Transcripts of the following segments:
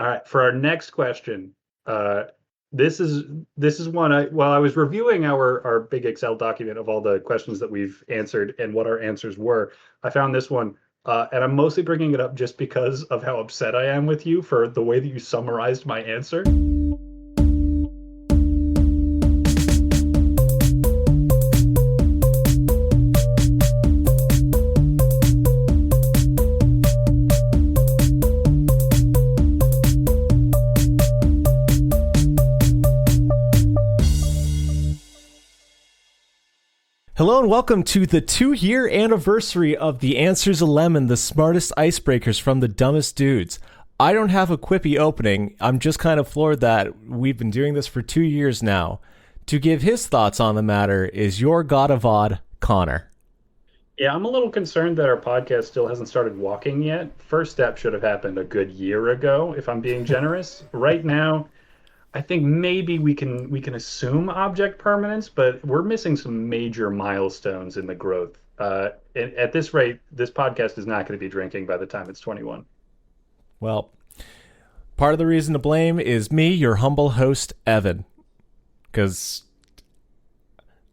All right, for our next question, uh, this is one while I was reviewing our big Excel document of all the questions that we've answered and what our answers were, I found this one, and I'm mostly bringing it up just because of how upset I am with you for the way that you summarized my answer. Hello and welcome to the 2-year anniversary of The Answer's a Lemon, the smartest icebreakers from the dumbest dudes. I don't have a quippy opening. I'm just kind of floored that we've been doing this for 2 years now. To give his thoughts on the matter is your god of odd, Connor. Yeah, I'm a little concerned that our podcast still hasn't started walking yet. First step should have happened a good year ago, if I'm being generous. Right now, I think maybe we can assume object permanence, but we're missing some major milestones in the growth. At this rate, this podcast is not going to be drinking by the time it's 21. Well, part of the reason to blame is me, your humble host, Evan. Because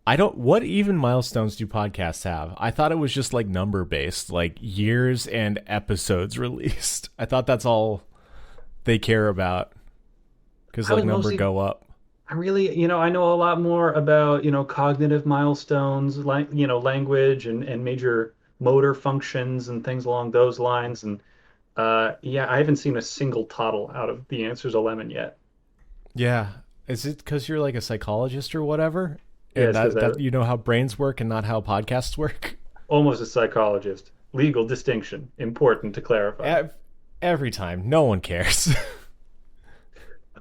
what even milestones do podcasts have? I thought it was just like number based, like years and episodes released. I thought that's all they care about. Because like number go up. I really, I know a lot more about, cognitive milestones, like, language and major motor functions and things along those lines. And yeah, I haven't seen a single toddle out of The Answer's a Lemon yet. Yeah. Is it because you're like a psychologist or whatever? Yes, And that you know how brains work and not how podcasts work? Almost a psychologist. Legal distinction. Important to clarify. Every time. No one cares.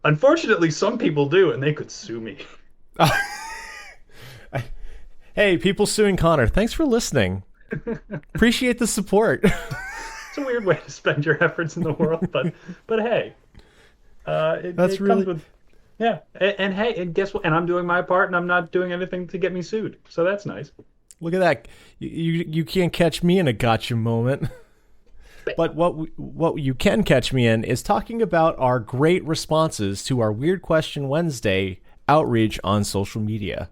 Unfortunately, some people do, and they could sue me. Hey, people suing Connor. Thanks for listening. Appreciate the support. It's a weird way to spend your efforts in the world, but hey, it really comes with yeah. And hey, and guess what? And I'm doing my part, and I'm not doing anything to get me sued, so that's nice. Look at that. You can't catch me in a gotcha moment. But what you can catch me in is talking about our great responses to our Weird Question Wednesday outreach on social media.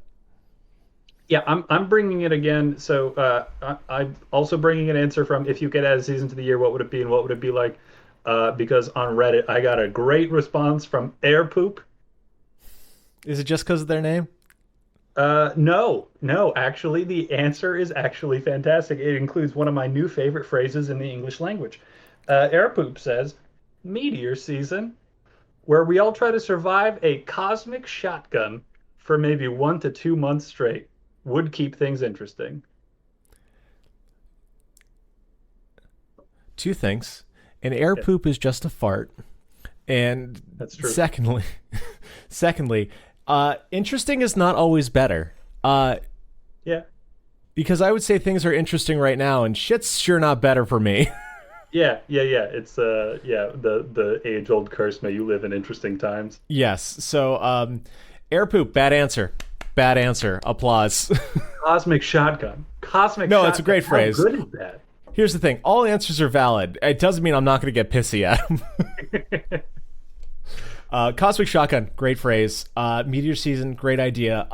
Yeah, I'm bringing it again. So I'm also bringing an answer from if you could add a season to the year, what would it be and what would it be like? Because on Reddit, I got a great response from Air Poop. Is it just because of their name? No. Actually, the answer is actually fantastic. It includes one of my new favorite phrases in the English language. Airpoop says, "Meteor season, where we all try to survive a cosmic shotgun for maybe 1 to 2 months straight, would keep things interesting." Two things. An air poop is just a fart. And that's true. Secondly, interesting is not always better. Yeah. Because I would say things are interesting right now, and shit's sure not better for me. Yeah. It's the age-old curse. May you live in interesting times. Yes. So, air poop, bad answer. Bad answer. Applause. Cosmic shotgun. No, it's a great phrase. How good is that? Here's the thing. All answers are valid. It doesn't mean I'm not going to get pissy at them. Cosmic shotgun, great phrase. Meteor season, great idea.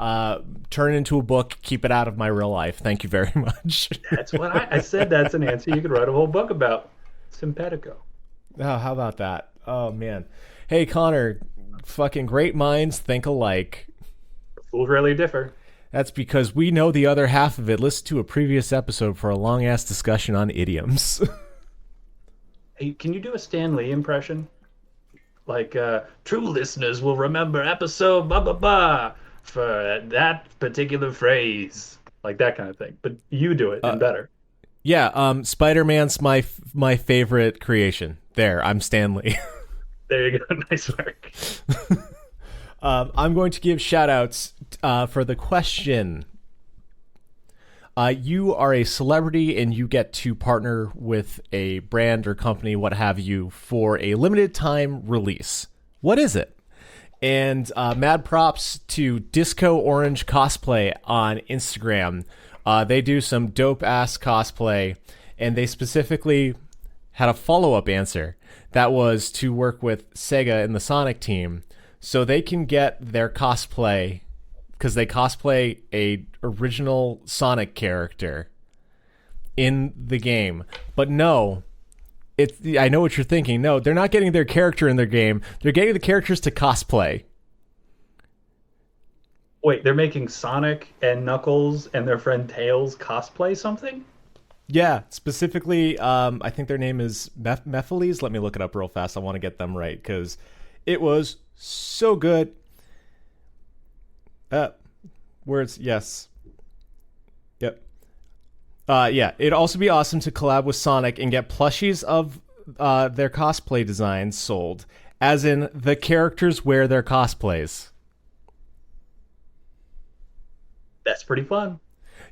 Turn it into a book. Keep it out of my real life. Thank you very much. That's what I said. That's an answer you could write a whole book about. Simpatico. Oh, how about that? Oh, man. Hey, Connor, fucking great minds think alike. Fools rarely differ. That's because we know the other half of it. Listen to a previous episode for a long-ass discussion on idioms. Hey, can you do a Stan Lee impression? Like, true listeners will remember episode blah, blah, blah for that particular phrase. Like that kind of thing. But you do it and better. Yeah, Spider-Man's my favorite creation. There, I'm Stan Lee. There you go. Nice work. I'm going to give shout-outs for the question. You are a celebrity and you get to partner with a brand or company, what have you, for a limited time release. What is it? And mad props to Disco Orange Cosplay on Instagram. They do some dope-ass cosplay, and they specifically had a follow-up answer. that was to work with Sega and the Sonic team so they can get their cosplay, because they cosplay a original Sonic character in the game. But no, I know what you're thinking. No, they're not getting their character in their game. They're getting the characters to cosplay. Wait, they're making Sonic and Knuckles and their friend Tails cosplay something? Yeah, specifically, I think their name is Mephiles. Let me look it up real fast. I want to get them right because it was so good. Words, yes. Yep. Yeah, it'd also be awesome to collab with Sonic and get plushies of their cosplay designs sold, as in the characters wear their cosplays. That's pretty fun.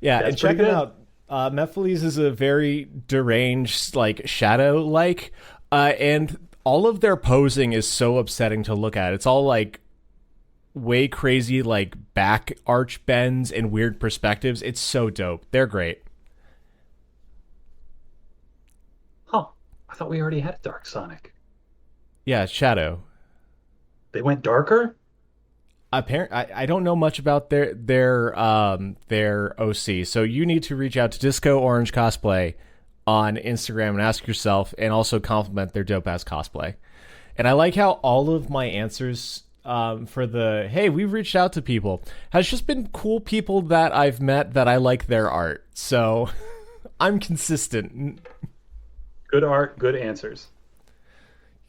Yeah, That's and check pretty it good. out. Mephiles is a very deranged, like, shadow-like, and all of their posing is so upsetting to look at. It's all, like, way crazy, like, back arch bends and weird perspectives. It's so dope. They're great. Huh. I thought we already had a Dark Sonic. Yeah, Shadow. They went darker? I don't know much about their OC, so you need to reach out to Disco Orange Cosplay on Instagram and ask yourself, and also compliment their dope ass cosplay. And I like how all of my answers for the hey, we've reached out to people has just been cool people that I've met that I like their art. So I'm consistent. Good art, good answers.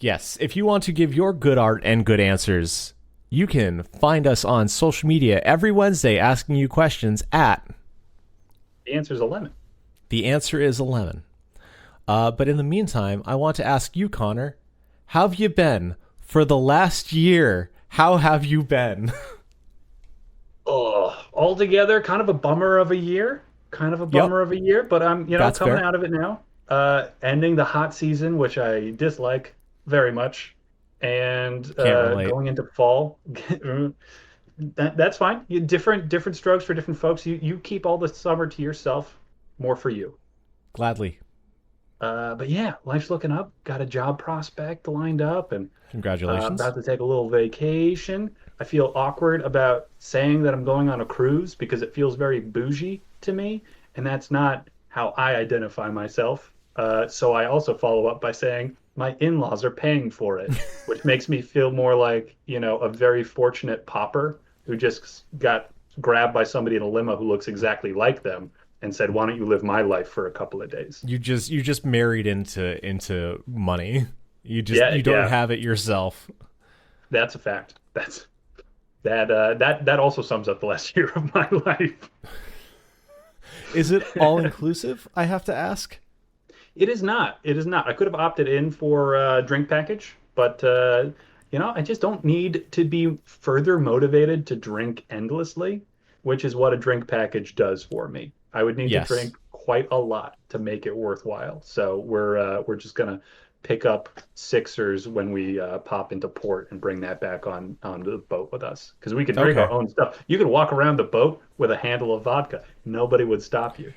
Yes, if you want to give your good art and good answers, you can find us on social media every Wednesday asking you questions at The answer's a lemon. The answer is 11. But in the meantime, I want to ask you, Connor, how have you been for the last year? How have you been? Oh, altogether, kind of a bummer of a year. Kind of a bummer of a year, but I'm, That's coming fair. out of it now. Ending the hot season, which I dislike very much, and Can't relate. going into fall. That's fine. Different strokes for different folks. You keep all the summer to yourself. More for you. Gladly. But yeah, life's looking up. Got a job prospect lined up, and Congratulations. about to take a little vacation. I feel awkward about saying that I'm going on a cruise because it feels very bougie to me, and that's not how I identify myself. So I also follow up by saying my in-laws are paying for it, which makes me feel more like, a very fortunate pauper who just got grabbed by somebody in a limo who looks exactly like them and said, "Why don't you live my life for a couple of days?" You just married into money. Yeah, You don't yeah, have it yourself. that's a fact. That also sums up the last year of my life. Is it all inclusive? I have to ask. It is not. It is not. I could have opted in for a drink package, but I just don't need to be further motivated to drink endlessly, which is what a drink package does for me. I would need to Yes. drink quite a lot to make it worthwhile. So we're just gonna pick up sixers when we pop into port and bring that back onto the boat with us because we can drink our Okay. own stuff. You could walk around the boat with a handle of vodka. Nobody would stop you.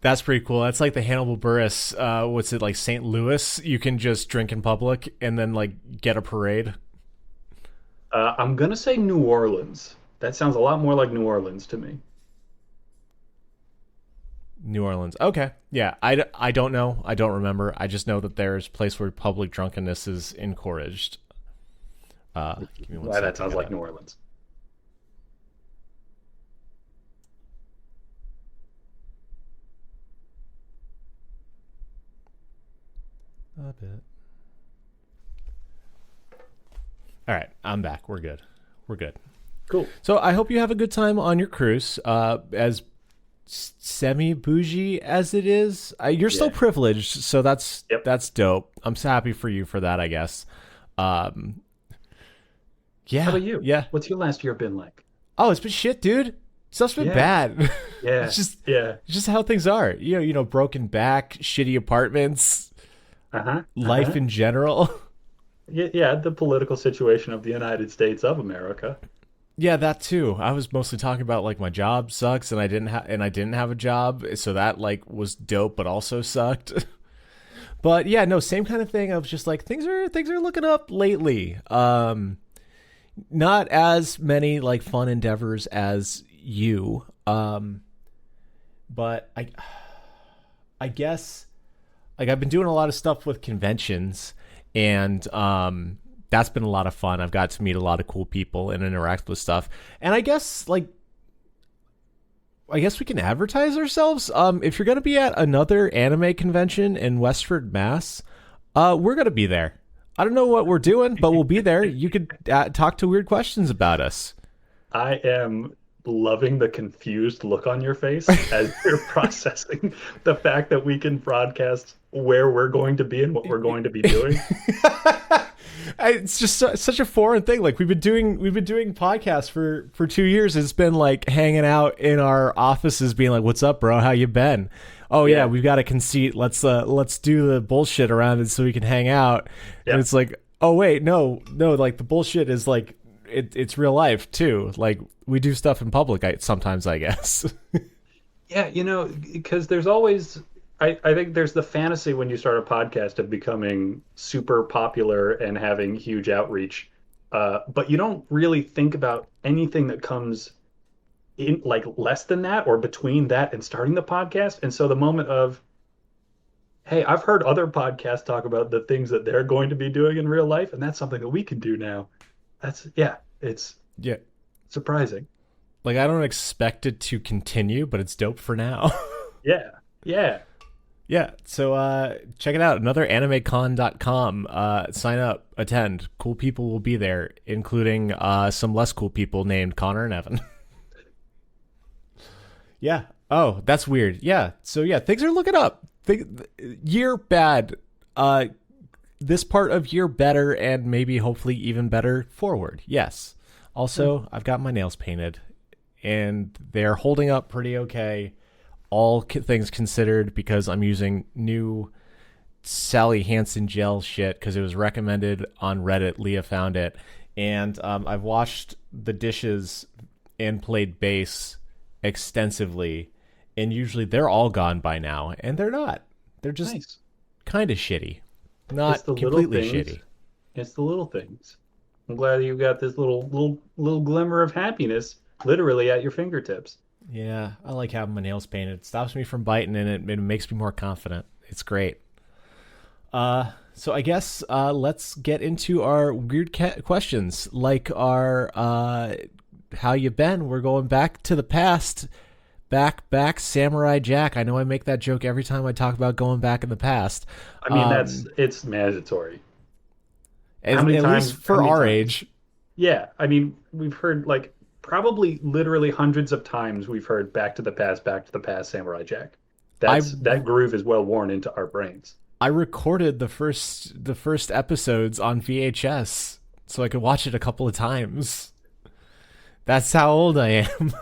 That's pretty cool. That's like the Hannibal Buress, what's it, like St. Louis? You can just drink in public and then like get a parade. I'm gonna say New Orleans. That sounds a lot more like New Orleans to me. New Orleans. Okay. Yeah. I don't know. I don't remember. I just know that there's a place where public drunkenness is encouraged. Give me one Why that second. sounds like New Orleans. A bit. All right. I'm back. We're good. We're good. Cool. So I hope you have a good time on your cruise. As semi bougie as it is, you're still Yeah. privileged, so that's Yep. that's dope. I'm so happy for you for that, I guess. Um, How yeah, about you? yeah. What's your last year been like? Oh, it's been shit, dude. Stuff's been Yeah. bad. Yeah. it's just Yeah. it's just how things are. Broken back, shitty apartments, Uh-huh. life Uh-huh. in general. Yeah, yeah, the political situation of the United States of America. Yeah, that too. I was mostly talking about like my job sucks and I didn't have a job, so that like was dope but also sucked. But yeah, no, same kind of thing. I was just like, things are looking up lately. Not as many like fun endeavors as you. But I guess like I've been doing a lot of stuff with conventions, and that's been a lot of fun. I've got to meet a lot of cool people and interact with stuff. And I guess we can advertise ourselves. If you're going to be at another anime convention in Westford, Mass, we're going to be there. I don't know what we're doing, but we'll be there. You could talk to weird questions about us. I am loving the confused look on your face as you're processing the fact that we can broadcast where we're going to be and what we're going to be doing. It's just such a foreign thing. Like we've been doing podcasts for 2 years. It's been like hanging out in our offices, being like, "What's up, bro? How you been?" Oh yeah, we've got a conceit. Let's do the bullshit around it so we can hang out. Yep. And it's like, oh wait, no, like the bullshit is like it's real life too. Like we do stuff in public sometimes, I guess. Yeah, because there's always I think there's the fantasy when you start a podcast of becoming super popular and having huge outreach, but you don't really think about anything that comes in like less than that or between that and starting the podcast. And so the moment of, hey, I've heard other podcasts talk about the things that they're going to be doing in real life, and that's something that we can do now. It's surprising. Like I don't expect it to continue, but it's dope for now. Yeah, so check it out, anotheranimecon.com. Sign up, attend. Cool people will be there, including some less cool people named Connor and Evan. Yeah. Oh, that's weird. Yeah. So yeah, things are looking up. Year bad. This part of year better, and maybe hopefully even better forward. Yes. Also, I've got my nails painted, and they're holding up pretty okay. All things considered, because I'm using new Sally Hansen gel shit because it was recommended on Reddit. Leah found it, and I've washed the dishes and played bass extensively, and usually they're all gone by now, and they're not. They're just kind of shitty, not completely shitty. It's the little things. I'm glad you got this little glimmer of happiness literally at your fingertips. Yeah, I like having my nails painted. It stops me from biting, and it makes me more confident. It's great. So I guess let's get into our weird questions, like our how you been? We're going back to the past. Back, Samurai Jack. I know I make that joke every time I talk about going back in the past. I mean, it's mandatory. At least for our age. Yeah, I mean, we've heard like probably literally hundreds of times we've heard back to the past, Samurai Jack. That groove is well worn into our brains. I recorded the first episodes on VHS so I could watch it a couple of times. That's how old I am.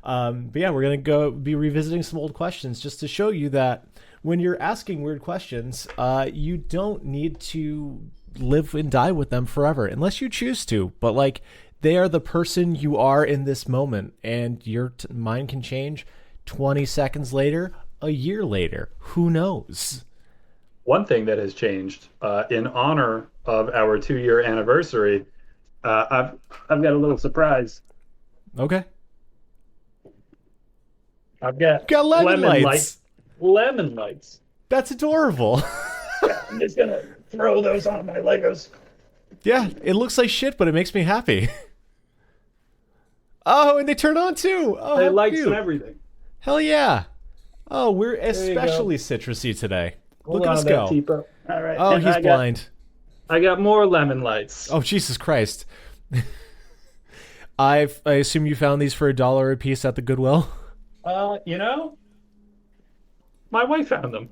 But yeah, we're going to be revisiting some old questions just to show you that when you're asking weird questions, you don't need to live and die with them forever unless you choose to. But like, they are the person you are in this moment, and your mind can change 20 seconds later, a year later. Who knows? One thing that has changed in honor of our 2-year anniversary, I've got a little surprise. Okay. I've got lemon lights. Lemon lights. That's adorable. Yeah, I'm just going to throw those on my Legos. Yeah, it looks like shit, but it makes me happy. Oh, and they turn on too. Oh, they lights and everything. Hell yeah. Oh, we're especially citrusy today. Look at us go. All right. Oh, he's blind. I got more lemon lights. Oh, Jesus Christ. I assume you found these for $1 a piece at the Goodwill? My wife found them.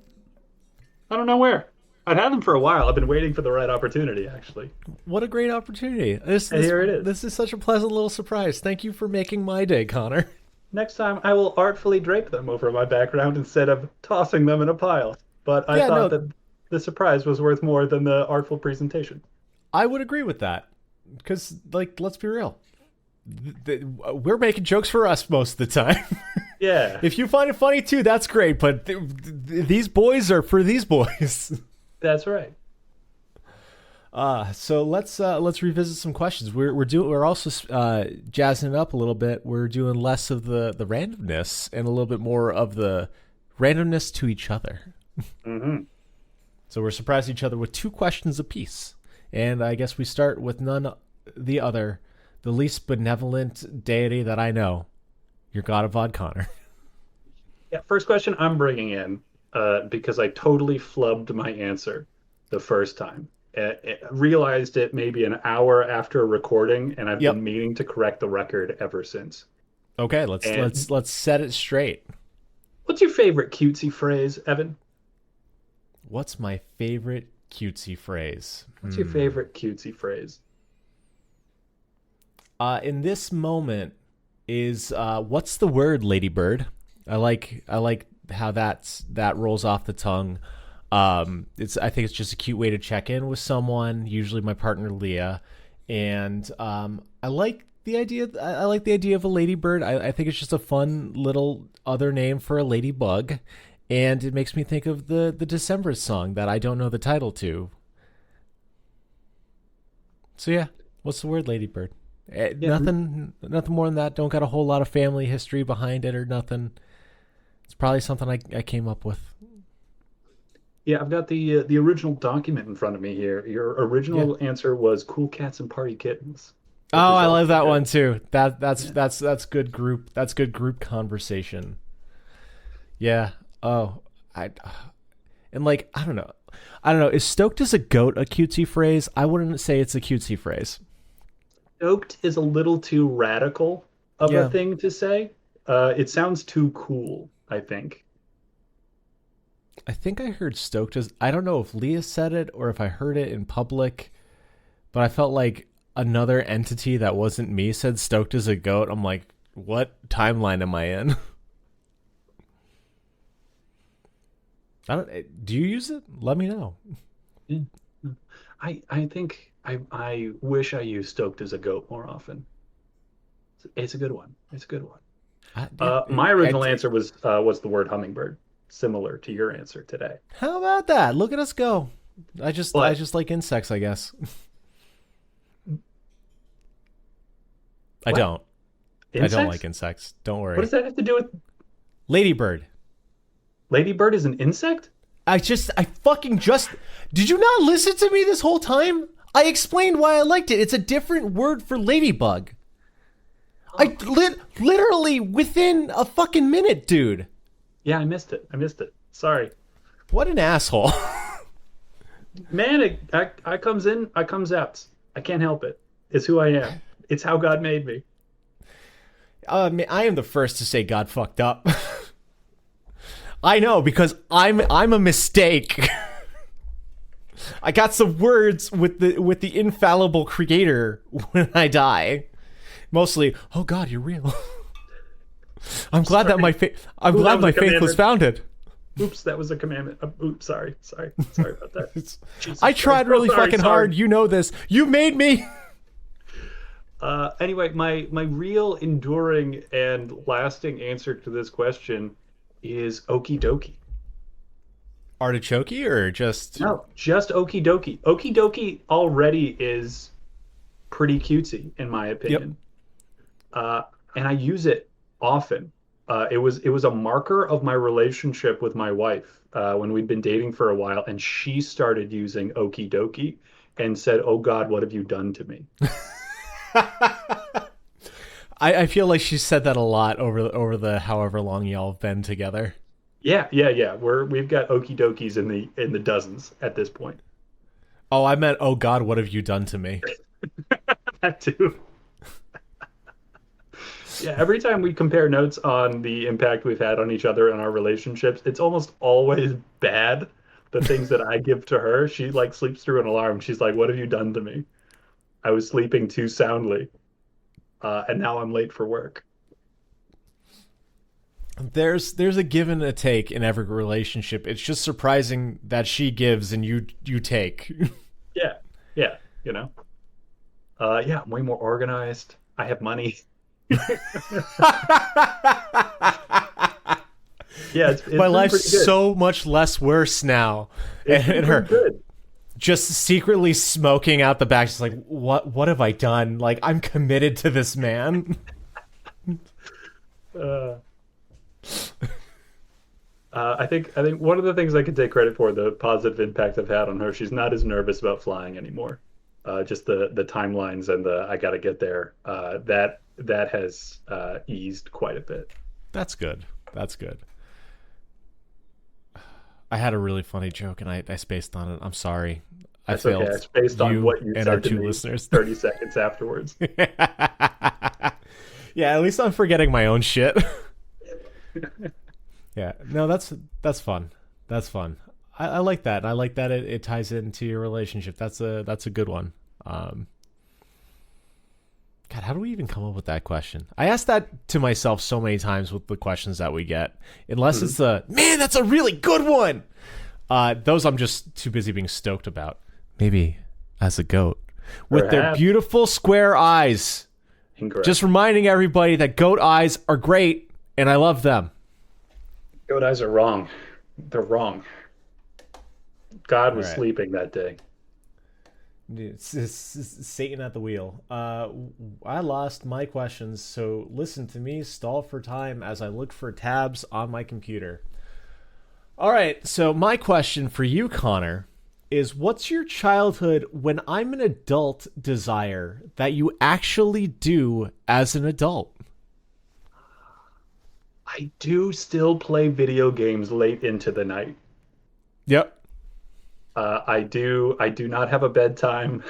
I don't know where. I've had them for a while. I've been waiting for the right opportunity, actually. What a great opportunity. Here it is. This is such a pleasant little surprise. Thank you for making my day, Connor. Next time, I will artfully drape them over my background instead of tossing them in a pile. But I thought that the surprise was worth more than the artful presentation. I would agree with that. Because, like, let's be real. We're making jokes for us most of the time. Yeah. If you find it funny, too, that's great. But these boys are for these boys. That's right. So let's revisit some questions. We're also jazzing it up a little bit. We're doing less of the randomness and a little bit more of the randomness to each other. Hmm. So we're surprising each other with two questions apiece. And I guess we start with none the other, the least benevolent deity that I know, your God of Odd Connor. Yeah, first question I'm bringing in because I totally flubbed my answer the first time. Realized it maybe an hour after recording, and I've been Yep. meaning to correct the record ever since. Okay, let's And let's let's set it straight. what's your favorite cutesy phrase, Evan? What's my favorite cutesy phrase? What's your favorite cutesy phrase? In this moment is what's the word, Ladybird? I like how that rolls off the tongue. I think it's just a cute way to check in with someone, usually my partner Leah, and I like the idea. I like the idea of a ladybird. I think it's just a fun little other name for a ladybug, and it makes me think of the December song that I don't know the title to. So yeah, what's the word, ladybird? Yeah, Nothing more than that. Don't got a whole lot of family history behind it or nothing. It's probably something I came up with. yeah. I've got the original document in front of me here. Your Yeah. original answer was "cool cats and party kittens," which Oh, is I also love that good. one too. Yeah. That's good group. That's good group conversation. Yeah. Oh, I and like I don't know. I don't know. Is stoked as a goat a cutesy phrase? I wouldn't say it's a cutesy phrase. Stoked is a little too radical of a Yeah. thing to say. It sounds too cool, I think. I think I heard stoked as I don't know if Leah said it or if I heard it in public, but I felt like another entity that wasn't me said stoked as a goat. I'm like, what timeline am I in? I don't. Do you use it? Let me know. Yeah. I think I wish I used stoked as a goat more often. It's a good one. It's a good one. Yeah. My original answer was the word hummingbird, similar to your answer today. How about that? Look at us go. I But just like insects, I guess. I what? don't. I don't like Insects? insects. Don't What worry. does that have to do with Ladybird. ladybird is an insect? I fucking just. Did you not listen to me this whole time? I explained why I liked it. It's a different word for ladybug. Oh, Literally within a fucking minute, dude. yeah, I missed it. I missed it. Sorry. What an asshole. Man, I comes in, I comes out. I can't help it. It's who I am. It's how God made me. I am the first to say God fucked up. I know because I'm a mistake. I got some words with the infallible creator when I die. Mostly, oh God, you're real. I'm glad that Sorry. I'm Ooh, that glad was my a faith was commandment. founded. Oops, that was a commandment. Oops, sorry, sorry, sorry about that. Jesus I Christ. tried Oh, really sorry, fucking sorry. hard. You know this. You made me. Anyway, my real enduring and lasting answer to this question is okie dokie. Artichoke or just No, just okie dokie. Okie dokie already is pretty cutesy, in my yep. opinion. uh, and I use it often. It was a marker of my relationship with my wife when we'd been dating for a while, and she started using okie dokie and said, "Oh God, what have you done to me?" I feel like she said that a lot over the however long y'all have been together. Yeah, yeah, yeah. We've got okie dokies in the dozens at this point. Oh, I meant, oh God, what have you done to me? That too. Yeah, every time we compare notes on the impact we've had on each other and our relationships, it's almost always bad. The things that I give to her, she like sleeps through an alarm. She's like, "What have you done to me? I was sleeping too soundly, and now I'm late for work." There's a give and a take in every relationship. It's just surprising that she gives and you take. Yeah, yeah, you know. Yeah, I'm way more organized. I have money. Yeah, it's My been life's pretty good. so much less worse now. It's been And pretty her good. just secretly smoking out the back, just like, what have I done? Like, I'm committed to this man. Uh, I think one of the things I could take credit for, the positive impact I've had on her, she's not as nervous about flying anymore. Just the timelines and the I gotta get there. That has eased quite a bit. That's good. That's good. I had a really funny joke and I spaced on it. I'm sorry. I That's okay. failed It's based on you what you and our said to two me listeners. 30 seconds afterwards. Yeah, at least I'm forgetting my own shit. Yeah, no, that's fun. That's fun. I like that. I like that it ties into your relationship. That's a good one. God, how do we even come up with that question? I ask that to myself so many times with the questions that we get. Unless it's the man, that's a really good one. Those I'm just too busy being stoked about. Maybe as a goat with their Perhaps. beautiful square eyes. Incorrect. Just reminding everybody that goat eyes are great and I love them. Goat eyes are wrong. They're wrong. God All was right. sleeping that day. It's Satan at the wheel. I lost my questions, so listen to me stall for time as I look for tabs on my computer. All right, so my question for you, Connor, is what's your childhood when I'm an adult desire that you actually do as an adult? I do still play video games late into the night. Yep. I do not have a bedtime,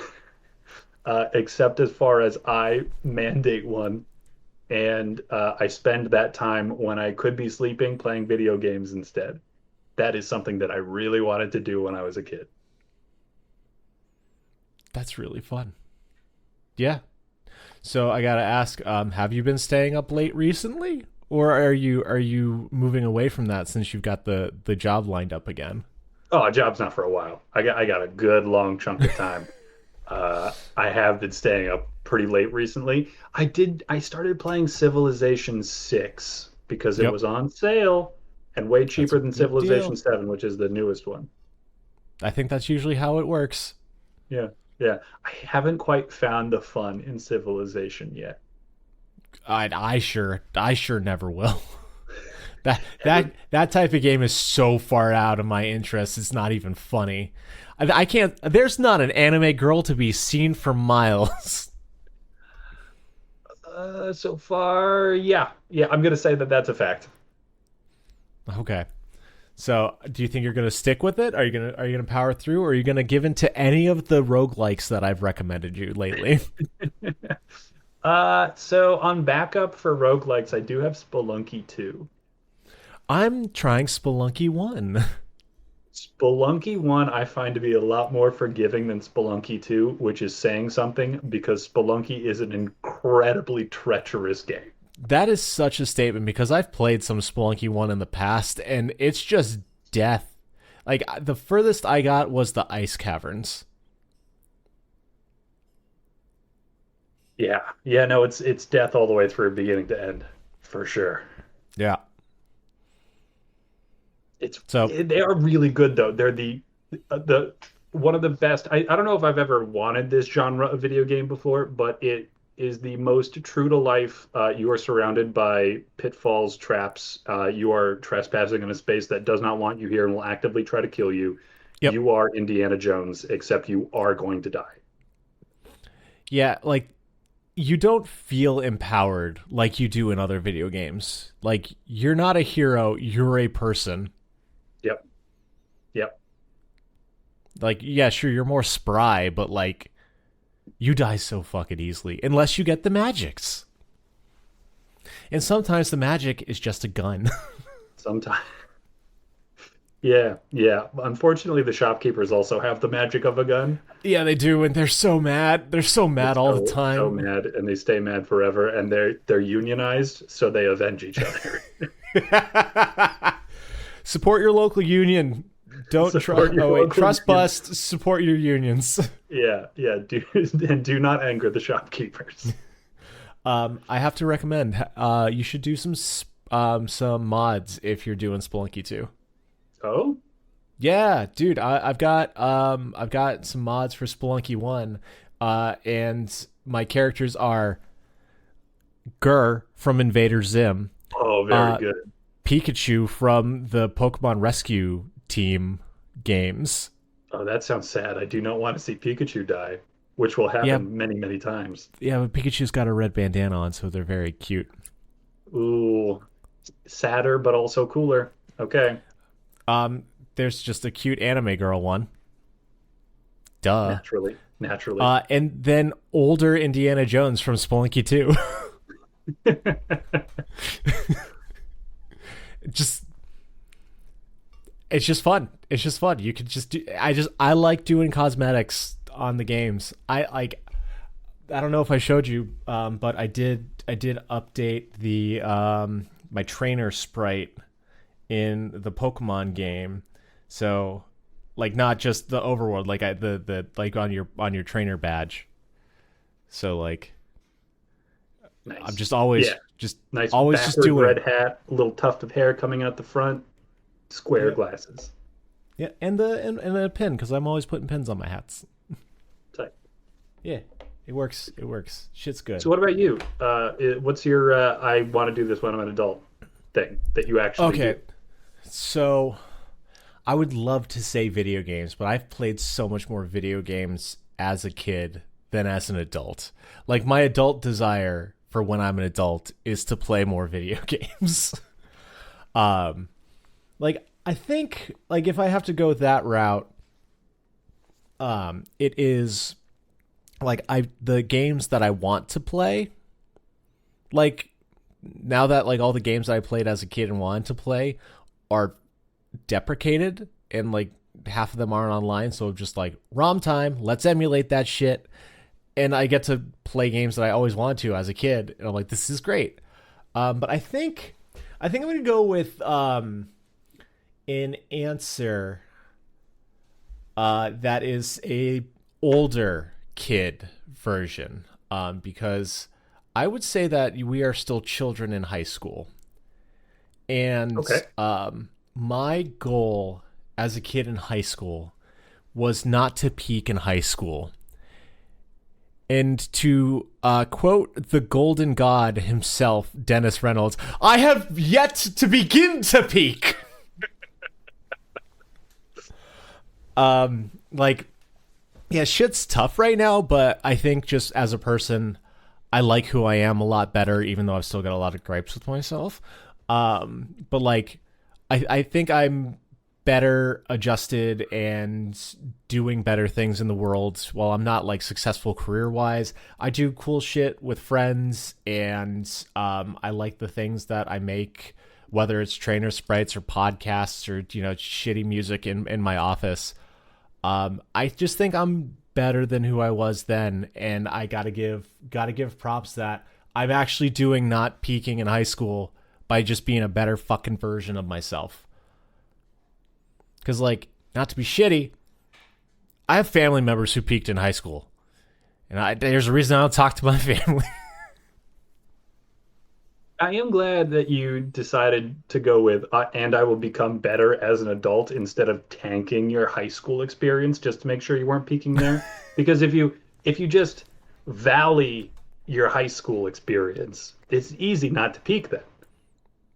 except as far as I mandate one, and I spend that time when I could be sleeping playing video games instead. That is something that I really wanted to do when I was a kid. That's really fun. Yeah. So I gotta ask, have you been staying up late recently? Or are you moving away from that since you've got the job lined up again? Oh, a job's not for a while. I got a good long chunk of time. I have been staying up pretty late recently. I started playing Civilization 6 because it Yep. was on sale and way That's cheaper a than good Civilization deal. 7, which is the newest one. I think that's usually how it works. Yeah. Yeah. I haven't quite found the fun in Civilization yet. I sure never will. That Every, that type of game is so far out of my interest. It's not even funny. I can't. There's not an anime girl to be seen for miles. so far, yeah. Yeah, I'm gonna say that that's a fact. Okay. So, do you think you're going to stick with it? Are you going to power through or are you going to give in to any of the roguelikes that I've recommended you lately? So on backup for roguelikes, I do have Spelunky 2. I'm trying Spelunky 1. Spelunky 1 I find to be a lot more forgiving than Spelunky 2, which is saying something because Spelunky is an incredibly treacherous game. That is such a statement because I've played some Spelunky 1 in the past and it's just death. Like the furthest I got was the ice caverns. Yeah. Yeah, no, it's death all the way through beginning to end, for sure. Yeah. So, They are really good though. They're the one of the best. I don't know if I've ever wanted this genre of video game before, but it is the most true to life. You are surrounded by pitfalls, traps. You are trespassing in a space that does not want you here and will actively try to kill you. yep. You are Indiana Jones, except you are going to die. Yeah, like you don't feel empowered like you do in other video games. Like you're not a hero, you're a person. Yep. Yep. Like yeah, sure you're more spry, but like you die so fucking easily unless you get the magics. And sometimes the magic is just a gun. Sometimes. Yeah. Yeah. Unfortunately, the shopkeepers also have the magic of a gun. Yeah, they do, and they're so mad. They're so They're mad all the so time. mad, and they stay mad forever, and they're unionized, so they avenge each other. Support your local union. Don't Support trust. your Oh wait, local trust union. bust. Support your unions. Yeah, yeah. Do not anger the shopkeepers. I have to recommend. You should do some some mods if you're doing Spelunky 2. Oh, Yeah, dude, I've got some mods for Spelunky 1, and my characters are Gur from Invader Zim, oh, very uh, good. Pikachu from the Pokemon Rescue Team games. Oh, that sounds sad. I do not want to see Pikachu die, which will Yeah, happen many, many times. yeah, but Pikachu's got a red bandana on, so they're very cute. Ooh, sadder, but also cooler. Okay, Um, there's just a cute anime girl one. Duh. naturally, naturally. And then older Indiana Jones from Spelunky 2. just it's just fun. It's just fun. You can just do I like doing cosmetics on the games. I don't know if I showed you, but I did update the my trainer sprite in the Pokemon game. So like not just the overworld, like the like on your trainer badge. So like I'm Nice. just always Yeah, just nice always just backward doing red hat, a little tuft of hair coming out the front, square yeah. glasses. Yeah, and a pin because I'm always putting pins on my hats. Tight. Yeah, it works. It works. Shit's good. So what about you? What's your I want to do this when I'm an adult thing that you actually Okay, do? so I would love to say video games, but I've played so much more video games as a kid than as an adult. Like my adult desire for when I'm an adult is to play more video games. um, like I think like if I have to go that route, it is like the games that I want to play. Like now that like all the games I played as a kid and wanted to play are deprecated and like half of them aren't online, so just like ROM time, let's emulate that shit. And I get to play games that I always wanted to as a kid, and I'm like, this is great. But I think I'm gonna go with an answer that is a older kid version, because I would say that we are still children in high school, and Okay. my goal as a kid in high school was not to peak in high school. And to quote the golden god himself, Dennis Reynolds, I have yet to begin to peak. Like, yeah, shit's tough right now, but I think just as a person, I like who I am a lot better, even though I've still got a lot of gripes with myself. But like, I think I'm better adjusted and doing better things in the world. While I'm not like successful career wise, I do cool shit with friends, and I like the things that I make, whether it's trainer sprites or podcasts or shitty music in my office. I just think I'm better than who I was then, and I gotta give props that I'm actually doing not peaking in high school by just being a better fucking version of myself. Because, like, not to be shitty, I have family members who peaked in high school. And there's a reason I don't talk to my family. I am glad that you decided to go with and I will become better as an adult instead of tanking your high school experience just to make sure you weren't peaking there. Because if you just valley your high school experience, it's easy not to peak then.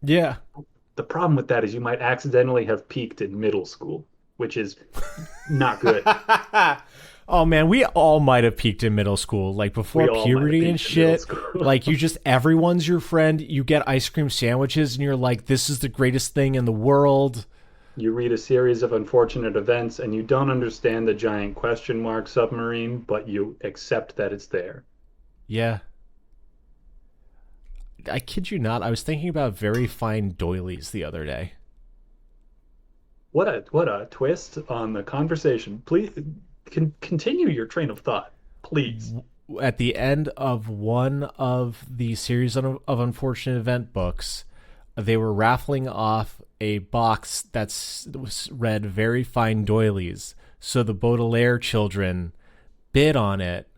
Yeah. The problem with that is you might accidentally have peaked in middle school, which is not good. Oh, man, we all might have peaked in middle school. Like, before We all might have puberty and peaked in middle shit. school. Like, everyone's your friend. You get ice cream sandwiches, and you're like, this is the greatest thing in the world. You read a series of unfortunate events and you don't understand the giant question mark submarine, but you accept that it's there. Yeah. I kid you not, I was thinking about very fine doilies the other day. What a twist on the conversation. Please continue your train of thought, please. At the end of one of the series of unfortunate event books, they were raffling off a box that's read very fine doilies. So the Baudelaire children bid on it,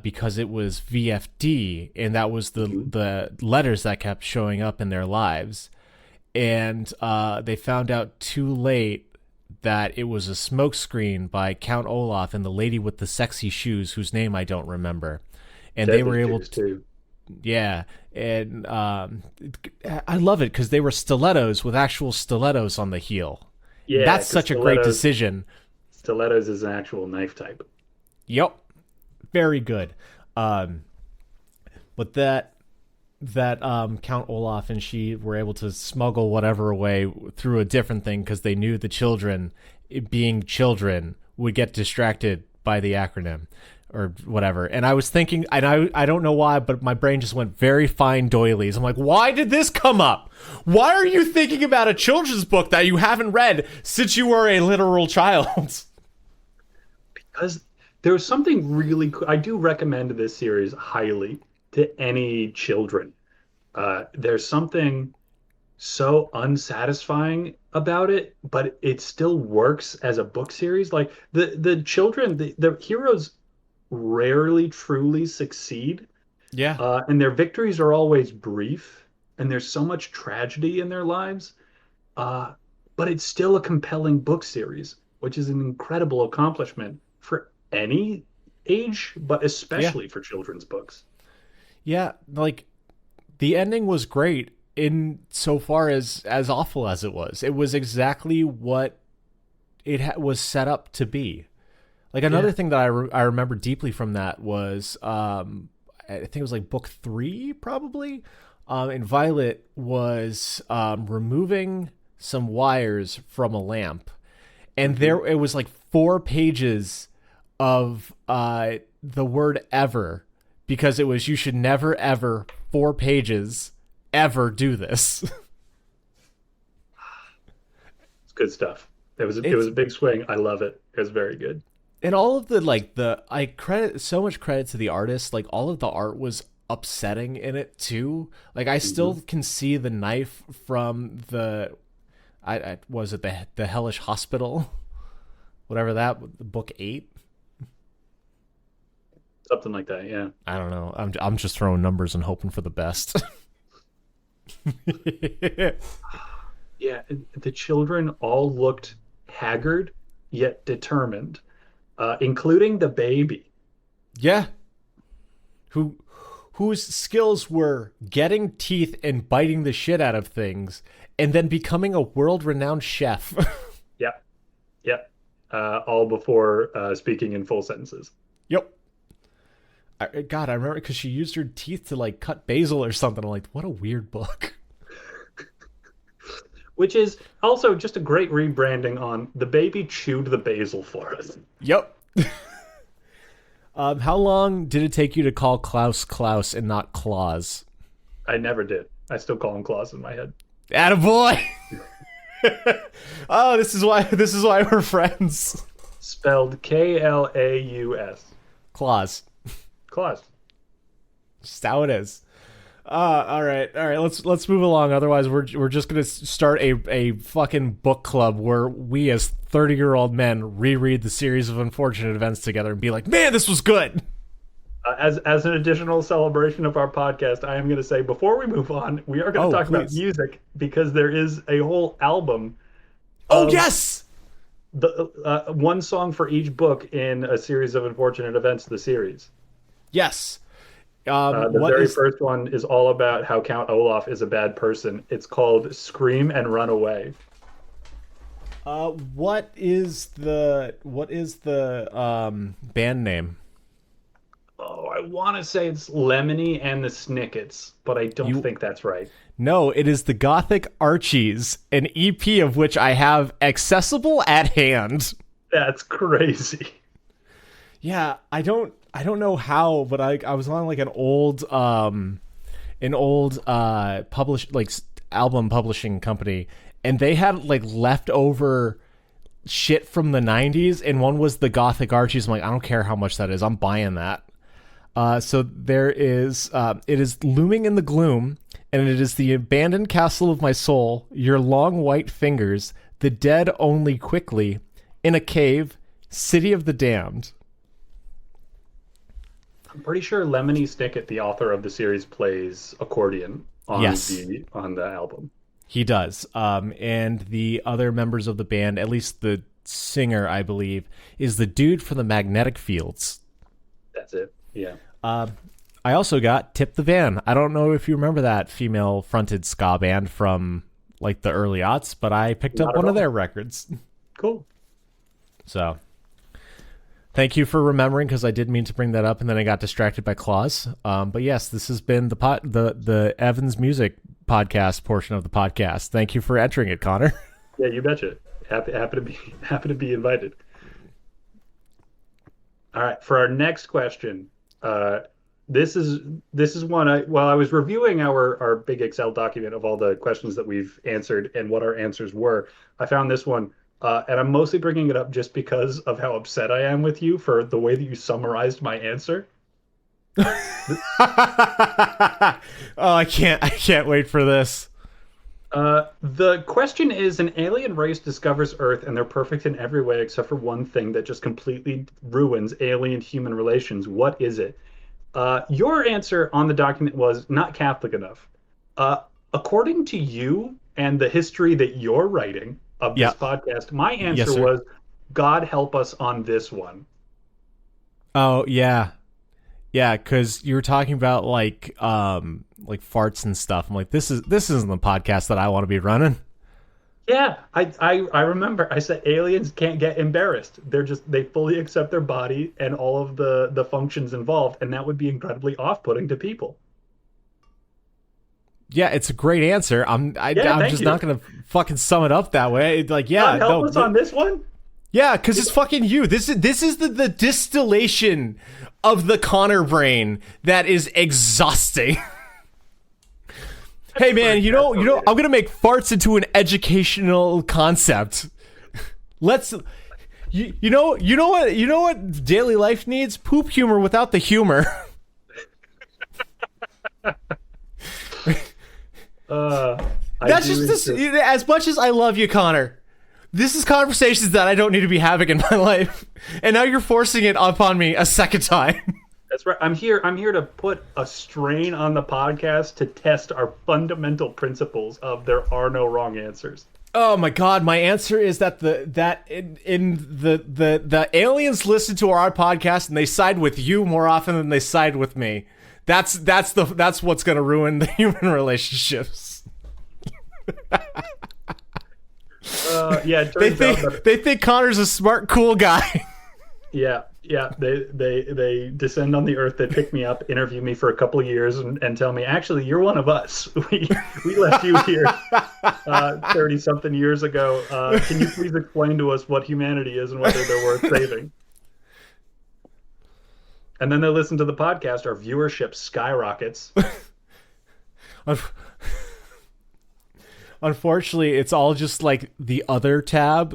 because it was VFD, and that was Mhm. the letters that kept showing up in their lives. And they found out too late that it was a smokescreen by Count Olaf and the lady with the sexy shoes, whose name I don't remember. And they were Deadly able shoes to, too. yeah. And I love it because they were stilettos with actual stilettos on the heel. Yeah, That's because such a great decision. stilettos is an actual knife type. Yep, very good. Um, but that Count Olaf and she were able to smuggle whatever away through a different thing because they knew the children, being children, would get distracted by the acronym or whatever. And I was thinking, and I don't know why, but my brain just went very fine doilies. I'm like, why did this come up? Why are you thinking about a children's book that you haven't read since you were a literal child? Because there's something really cool. I do recommend this series highly to any children. There's something so unsatisfying about it, but it still works as a book series. Like the children, the heroes rarely truly succeed, Yeah, and their victories are always brief, and there's so much tragedy in their lives. Uh, but it's still a compelling book series, which is an incredible accomplishment for any age, but yeah, especially for children's books. yeah. Like the ending was great in so far as awful as it was. It was exactly what was set up to be. Like another Yeah. thing that I remember deeply from that was I think it was like book 3 probably. And Violet was removing some wires from a lamp, and Mhm. there it was like 4 pages of the word ever, because it was, you should never ever, 4 pages, ever do this. It's good stuff. It was It's a big swing. I love it. It was very good. and all of the like the I credit so much credit to the artist. Like all of the art was upsetting in it too. Like I Hmm. still can see the knife from the I was it the hellish hospital, whatever that book 8. Something like that. Yeah. I don't know. I'm just throwing numbers and hoping for the best. Yeah. The children all looked haggard yet determined, including the baby. Yeah, who whose skills were getting teeth and biting the shit out of things, and then becoming a world-renowned chef. Yeah. Yeah. All before speaking in full sentences. Yep. God, I remember because she used her teeth to like cut basil or something. I'm like, what a weird book. Which is also just a great rebranding on the baby chewed the basil for us. Yep. How long did it take you to call Klaus Klaus and not Claus? I never did. I still call him Claus in my head. Attaboy! Oh, this is why we're friends. Spelled Klaus. Claus. Claus. Just how it is. All right. Let's move along. Otherwise, we're just gonna start a fucking book club where we, as 30-year-old men, reread the series of unfortunate events together and be like, man, this was good. As an additional celebration of our podcast, I am going to say before we move on, we are going to Oh, talk about please. music because there is a whole album Oh of yes. the one song for each book in a series of unfortunate events. The series. Yes. The What very is first one is all about how Count Olaf is a bad person. It's called "Scream and Run Away." what is the band name? Oh, I want to say it's Lemony and the Snickets, but I don't You think that's right. No, it is the Gothic Archies, an EP of which I have accessible at hand. That's crazy. Yeah, I don't know how, but I was on like an old publish like album publishing company, and they had like leftover shit from the 90s, and one was the Gothic Archies. I'm like, I don't care how much that is, I'm buying that. So there is it is looming in the gloom, and it is the abandoned castle of my soul, your long white fingers, the dead only quickly, in a cave, city of the damned. I'm pretty sure Lemony Snicket, the author of the series, plays accordion Yes, on the album. he does. And the other members of the band, at least the singer, I believe, is the dude from the Magnetic Fields. That's it. Yeah. I also got Tip the Van. I don't know if you remember that female-fronted ska band from like the early aughts, but I picked Not up at one of all. their records. Cool. So thank you for remembering, because I did mean to bring that up and then I got distracted by Claus. But yes, this has been the Evans Music podcast portion of the podcast. Thank you for entering it, Connor. Yeah, you betcha. Happy to be happy to be invited. All right, for our next question, this is one while I was reviewing our big Excel document of all the questions that we've answered and what our answers were, I found this one, and I'm mostly bringing it up just because of how upset I am with you for the way that you summarized my answer. Oh, I can't wait for this. The question is, an alien race discovers Earth and they're perfect in every way except for one thing that just completely ruins alien-human relations. What is it? Your answer on the document was not Catholic enough. Uh, According to you and the history that you're writing of this Yeah. podcast, my Yes, answer sir. was God help us on this one. Oh, yeah. Yeah, because you were talking about like farts and stuff. I'm like, this isn't the podcast that I want to be running. Yeah, I remember I said aliens can't get embarrassed. They fully accept their body and all of the functions involved, and that would be incredibly off-putting to people. Yeah, it's a great answer. Yeah, I'm thank just you. not gonna fucking sum it up that way. Like, yeah, God help no, us on this one. yeah, because it's fucking you. This is the distillation of the Connor brain that is exhausting. Hey man, I'm gonna make farts into an educational concept. Let's, you know what daily life needs? Poop humor without the humor. I That's do just this. insist- As much as I love you, Connor, this is conversations that I don't need to be having in my life, and now you're forcing it upon me a second time. That's right. I'm here to put a strain on the podcast to test our fundamental principles of there are no wrong answers. Oh my god, my answer is that the aliens listen to our podcast and they side with you more often than they side with me. That's what's gonna ruin the human relationships. Yeah, it turns out that, They think Connor's a smart, cool guy. yeah. They descend on the earth. They pick me up, interview me for a couple of years, and tell me, actually, you're one of us. We left you here 30 something years ago. Can you please explain to us what humanity is and whether they're worth saving? And then they listen to the podcast. Our viewership skyrockets. Unfortunately, it's all just like the other tab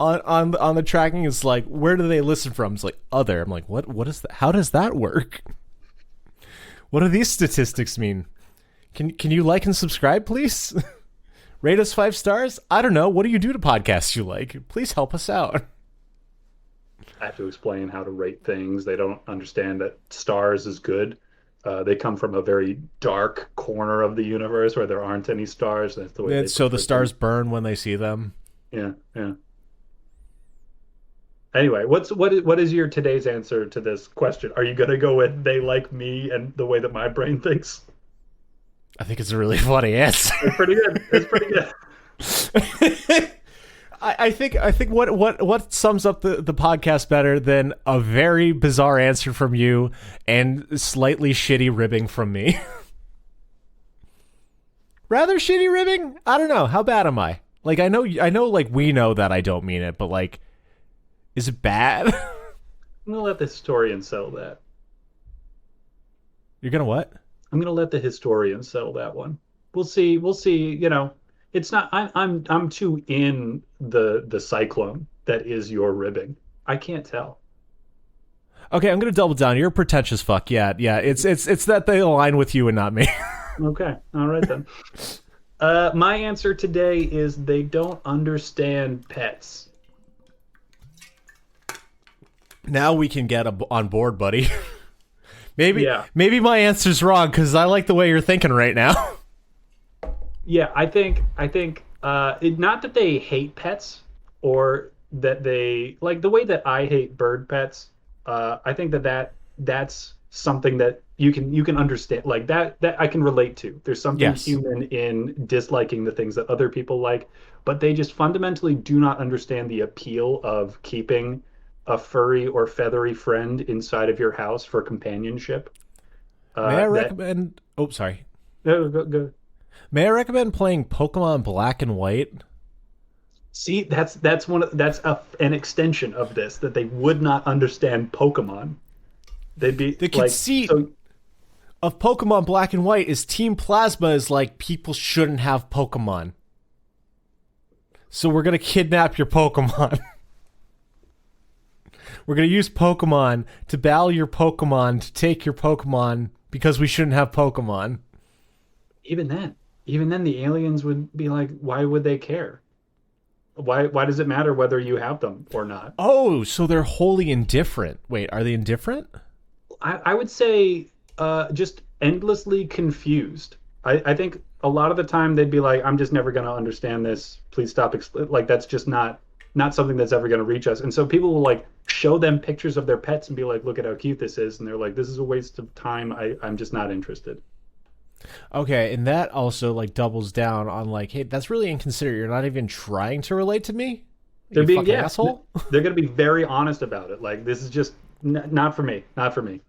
on the tracking. Is like, where do they listen from? It's like other. I'm like, what is that? How does that work? What do these statistics mean? Can you like and subscribe, please? Rate us 5 stars. I don't know. What do you do to podcasts you like? Please help us out. I have to explain how to rate things. They don't understand that stars is good. They come from a very dark corner of the universe where there aren't any stars. That's the way. And they so the prefer stars burn when they see them. things. Yeah. Anyway, what is your today's answer to this question? Are you gonna go with they like me and the way that my brain thinks? I think it's a really funny answer. It's pretty good. It's pretty good. I think what sums up the podcast better than a very bizarre answer from you and slightly shitty ribbing from me. Rather shitty ribbing? I don't know. How bad am I? Like, I know like we know that I don't mean it, but like, is it bad? I'm gonna let the historian settle that. You're gonna what? I'm gonna let the historian settle that one. We'll see. We'll see. It's not. I'm too in the cyclone that is your ribbing. I can't tell. Okay, I'm gonna double down. You're a pretentious fuck. Yeah. It's that they align with you and not me. Okay. All right then. My answer today is they don't understand pets. Now we can get on board, buddy. maybe Yeah. maybe my answer's wrong because I like the way you're thinking right now. Yeah, not that they hate pets or that they like the way that I hate bird pets. I think that's something that you can understand, like that I can relate to. There's something Yes. human in disliking the things that other people like, but they just fundamentally do not understand the appeal of keeping a furry or feathery friend inside of your house for companionship. May I That recommend? Oh, sorry. go. May I recommend playing Pokemon Black and White? See, an extension of this that they would not understand Pokemon. They'd be The like, conceit so of Pokemon Black and White is Team Plasma is like people shouldn't have Pokemon. So we're gonna kidnap your Pokemon. We're gonna use Pokemon to battle your Pokemon to take your Pokemon because we shouldn't have Pokemon. even then, even then, the aliens would be like, why would they care? Why does it matter whether you have them or not? Oh, so they're wholly indifferent. Wait, are they indifferent? I would say just endlessly confused. I think a lot of the time they'd be like, I'm just never going to understand this. Please stop. Like that's just not something that's ever going to reach us. And so people will like show them pictures of their pets and be like, look at how cute this is. And they're like, this is a waste of time. I'm just not interested. Okay, and that also like doubles down on like, hey, that's really inconsiderate. You're not even trying to relate to me, They're you being, fucking yeah, asshole. they're going to be very honest about it. Like, this is just not for me. Not for me.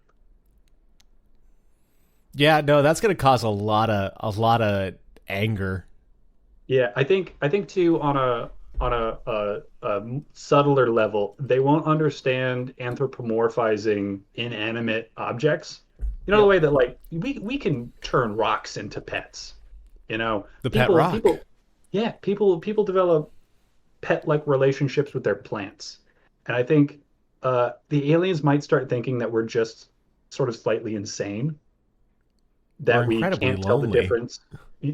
Yeah, no, that's gonna cause a lot of anger. Yeah, I think too on a subtler level, they won't understand anthropomorphizing inanimate objects. You know the Yep. way that like we can turn rocks into pets. You know, The pet rock. yeah, people develop pet-like relationships with their plants, and I think the aliens might start thinking that we're just sort of slightly insane, Or that we incredibly can't tell the lonely. difference.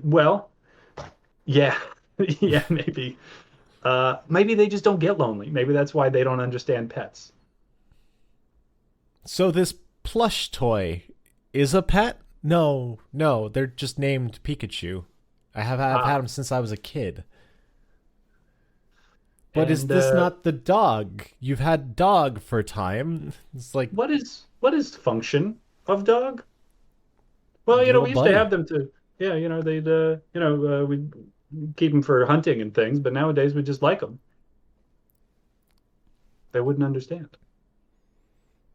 Well, yeah, yeah, maybe. Maybe they just don't get lonely. Maybe that's why they don't understand pets. So this plush toy is a pet? No, no, they're just named Pikachu. I've had Ah, them since I was a kid. But is and this not the dog? You've had dog for a time. It's like what is function of dog? Well, little we used to have buddy. them to, yeah, they'd, we keep them for hunting and things, but nowadays we just like them. They wouldn't understand.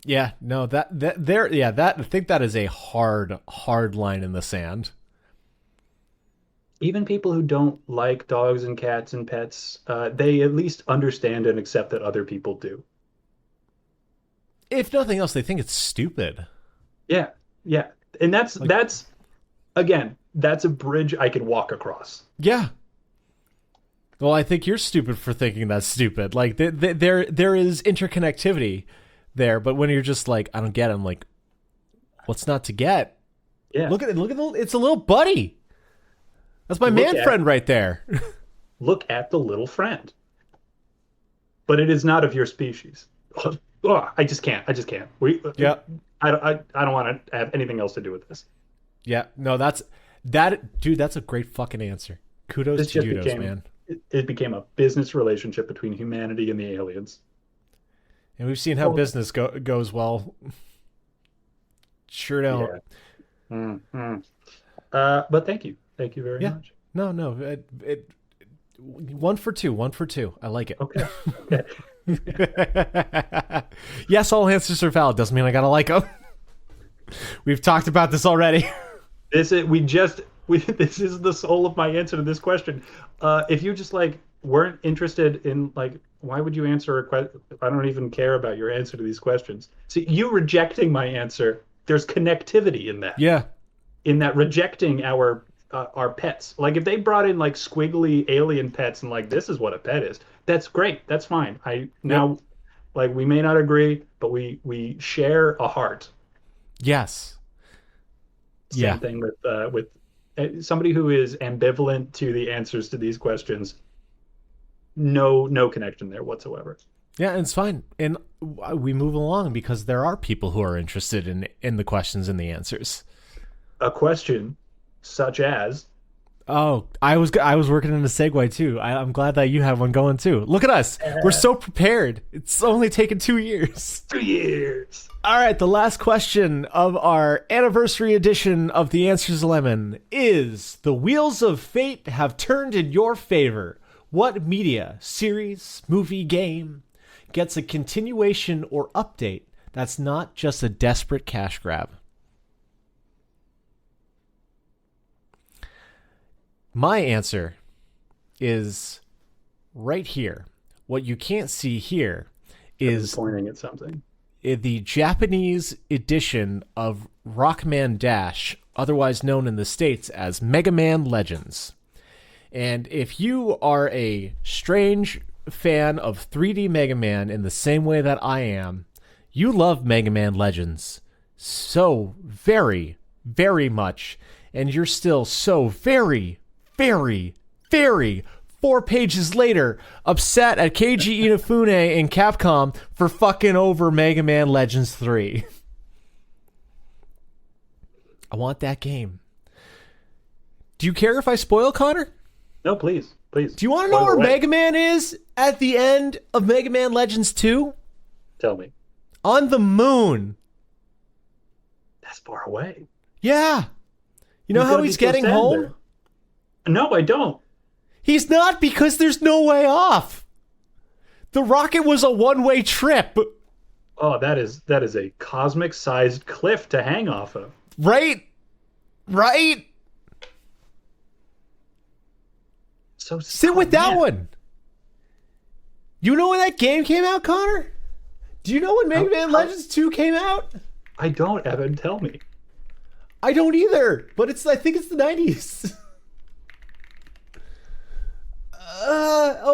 Yeah, no, that there, yeah, that I think that is a hard line in the sand. Even people who don't like dogs and cats and pets, they at least understand and accept that other people do. If nothing else, they think it's stupid. Yeah, yeah, and that's Like, that's again, that's a bridge I could walk across. yeah. Well, I think you're stupid for thinking that's stupid. Like, there is interconnectivity there, but when you're just like, I don't get it, I'm like, what's not to get? Yeah, Look at the, it's a little buddy. That's my look man at friend right there. look at the little friend, but it is not of your species. Oh, I just can't. I just can't. Yeah, I don't want to have anything else to do with this. yeah. No, that dude. That's a great fucking answer. Kudos This to just Judos, became man. it became a business relationship between humanity and the aliens. And we've seen how Oh, business goes well. Sure don't. yeah. Mm-hmm. But thank you very Yeah. much. No, no. One for two. One for two. I like it. Okay, okay. Yes, all answers are valid. Doesn't mean I gotta like them. We've talked about this already. This is we just we this is the soul of my answer to this question. If you just like weren't interested in like why would you answer a question? I don't even care about your answer to these questions. See, you rejecting my answer, there's connectivity in that. Yeah. In that rejecting our pets. Like if they brought in like squiggly alien pets and like this is what a pet is, that's great. That's fine. I Yep. now like we may not agree, but we share a heart. Yes. Same Yeah. thing with somebody who is ambivalent to the answers to these questions. No connection there whatsoever. Yeah, it's fine. And we move along because there are people who are interested in the questions and the answers. A question such as, Oh, I was working in a segue too. I'm glad that you have one going too. Look at us. We're so prepared. It's only taken 2 years. 2 years. All right, the last question of our anniversary edition of The Answers Lemon is: the wheels of fate have turned in your favor. What media, series, movie, game gets a continuation or update that's not just a desperate cash grab? My answer is right here. What you can't see here is Pointing at something. the Japanese edition of Rockman Dash, otherwise known in the States as Mega Man Legends. And if you are a strange fan of 3D Mega Man in the same way that I am, you love Mega Man Legends so very, very much, and you're still so very, very, very 4 pages later upset at Keiji Inafune and Capcom for fucking over Mega Man Legends 3. I want that game. Do you care if I spoil, Connor? No, please. Please. Do you want to know where Mega Man is at the end of Mega Man Legends 2? Tell me. On the moon. That's far away. Yeah. You know how he's getting home? There. No, I don't. He's not, because there's no way off. The rocket was a one-way trip. Oh, that is a cosmic-sized cliff to hang off of. Right? Right? So sit with that one. You know when that game came out, Connor? Do you know when Mega Man Legends 2 came out? I don't, Evan. Tell me. I don't either, but I think it's the 90s.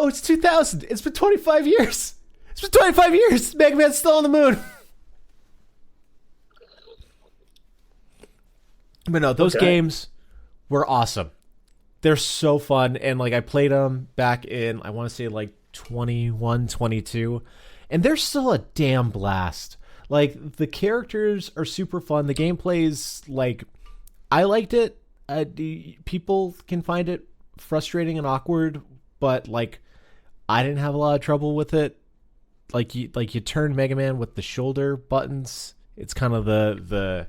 It's 2000. It's been 25 years. It's been 25 years. Mega Man's still on the moon. But no, those games were awesome. They're so fun. And like, I played them back in, I want to say like 21, 22. And they're still a damn blast. Like, the characters are super fun. The gameplay's like, I liked it. People can find it frustrating and awkward, but like, I didn't have a lot of trouble with it. Like you turn Mega Man with the shoulder buttons. It's kind of the